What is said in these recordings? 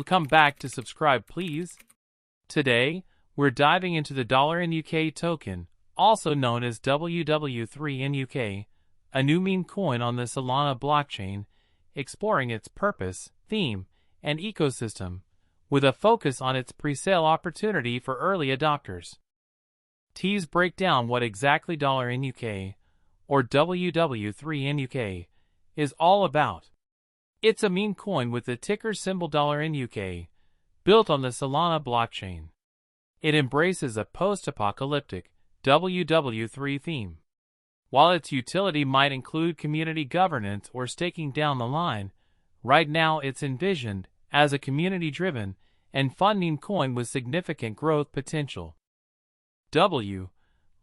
Come back to subscribe, please. Today, we're diving into the $NUK token, also known as WW3NUK, a new meme coin on the Solana blockchain, exploring its purpose, theme, and ecosystem, with a focus on its pre-sale opportunity for early adopters. T's break down what exactly $NUK, or WW3NUK, is all about. It's a meme coin with the ticker symbol $NUK, built on the Solana blockchain. It embraces a post-apocalyptic WW3 theme. While its utility might include community governance or staking down the line, right now it's envisioned as a community-driven and fun meme coin with significant growth potential.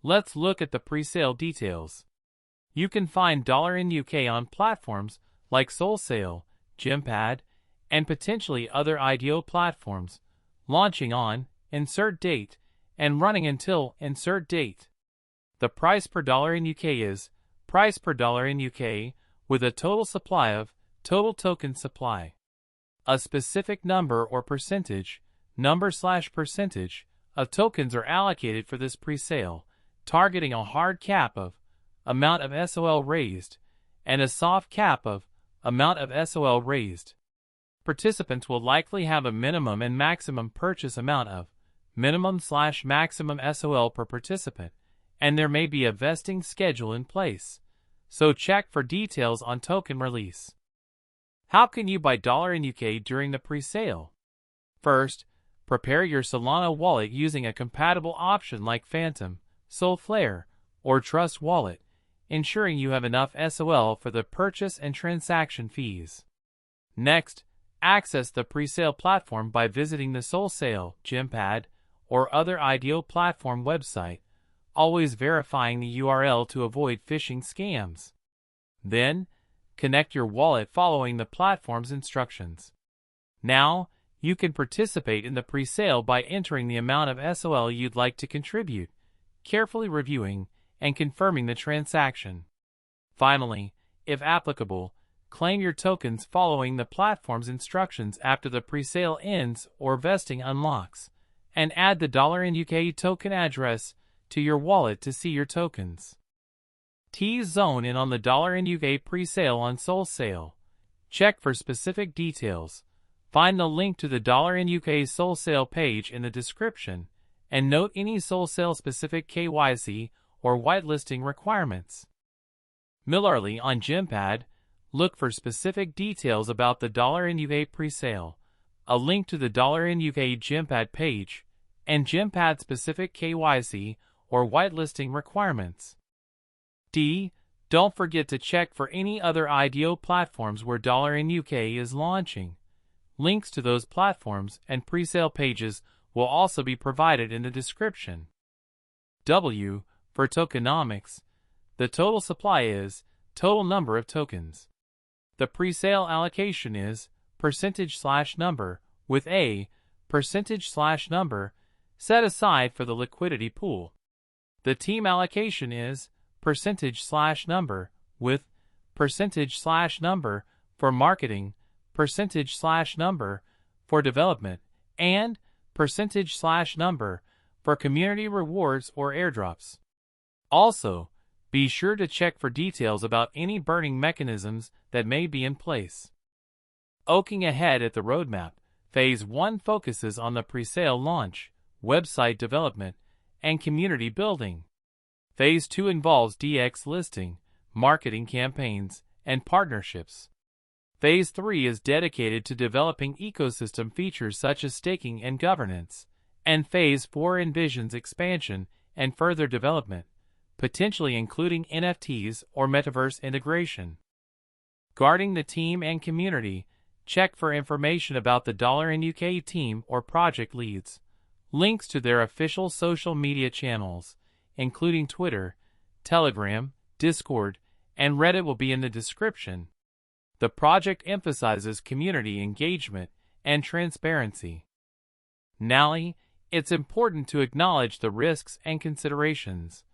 Let's look at the pre-sale details. You can find $NUK on platforms like SOLANA, Gempad, and potentially other IDO platforms, launching on insert date and running until insert date. The price per $NUK is price per $NUK with a total supply of total token supply. A specific number or percentage, number/percentage, of tokens are allocated for this pre-sale, targeting a hard cap of amount of SOL raised and a soft cap of amount of SOL raised. Participants will likely have a minimum and maximum purchase amount of minimum/maximum SOL per participant, and there may be a vesting schedule in place, so check for details on token release. How can you buy $NUK during the pre-sale? First, prepare your Solana wallet using a compatible option like Phantom, Solflare, or Trust Wallet, ensuring you have enough SOL for the purchase and transaction fees. Next, access the pre-sale platform by visiting the SOLANA, Gempad, or other IDO platform website, always verifying the URL to avoid phishing scams. Then, connect your wallet following the platform's instructions. Now, you can participate in the pre-sale by entering the amount of SOL you'd like to contribute, carefully reviewing and confirming the transaction. Finally, if applicable, claim your tokens following the platform's instructions after the pre-sale ends or vesting unlocks, and add the $NUK token address to your wallet to see your tokens. Zone in on the $NUK pre-sale on SOLANA. Check for specific details. Find the link to the $NUK SOLANA page in the description, and note any SOLANA specific KYC or whitelisting requirements. Similarly, on Gempad, look for specific details about the $NUK pre-sale, a link to the $NUK Gempad page, and Gempad specific KYC or whitelisting requirements. Don't forget to check for any other IDO platforms where $NUK is launching. Links to those platforms and pre-sale pages will also be provided in the description. For tokenomics, the total supply is total number of tokens. The pre-sale allocation is %/number with a %/number set aside for the liquidity pool. The team allocation is %/number with %/number for marketing, %/number for development, and %/number for community rewards or airdrops. Also, be sure to check for details about any burning mechanisms that may be in place. Looking ahead at the roadmap, Phase 1 focuses on the pre-sale launch, website development, and community building. Phase 2 involves DX listing, marketing campaigns, and partnerships. Phase 3 is dedicated to developing ecosystem features such as staking and governance, and Phase 4 envisions expansion and further development, potentially including NFTs or metaverse integration. Regarding the team and community, check for information about the $NUK team or project leads, links to their official social media channels, including Twitter, Telegram, Discord, and Reddit will be in the description. The project emphasizes community engagement and transparency. Now, it's important to acknowledge the risks and considerations.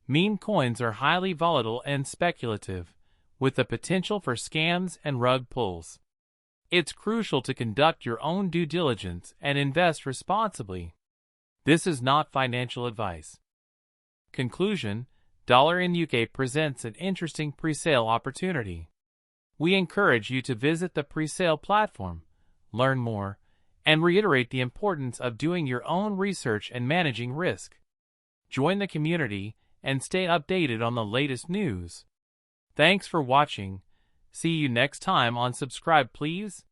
Meme coins are highly volatile and speculative, with the potential for scams and rug pulls. It's crucial to conduct your own due diligence and invest responsibly. This is not financial advice. Conclusion: $NUK presents an interesting presale opportunity. We encourage you to visit the presale platform, learn more, and reiterate the importance of doing your own research and managing risk. Join the community and stay updated on the latest news. Thanks for watching. See you next time on Subscribe Please.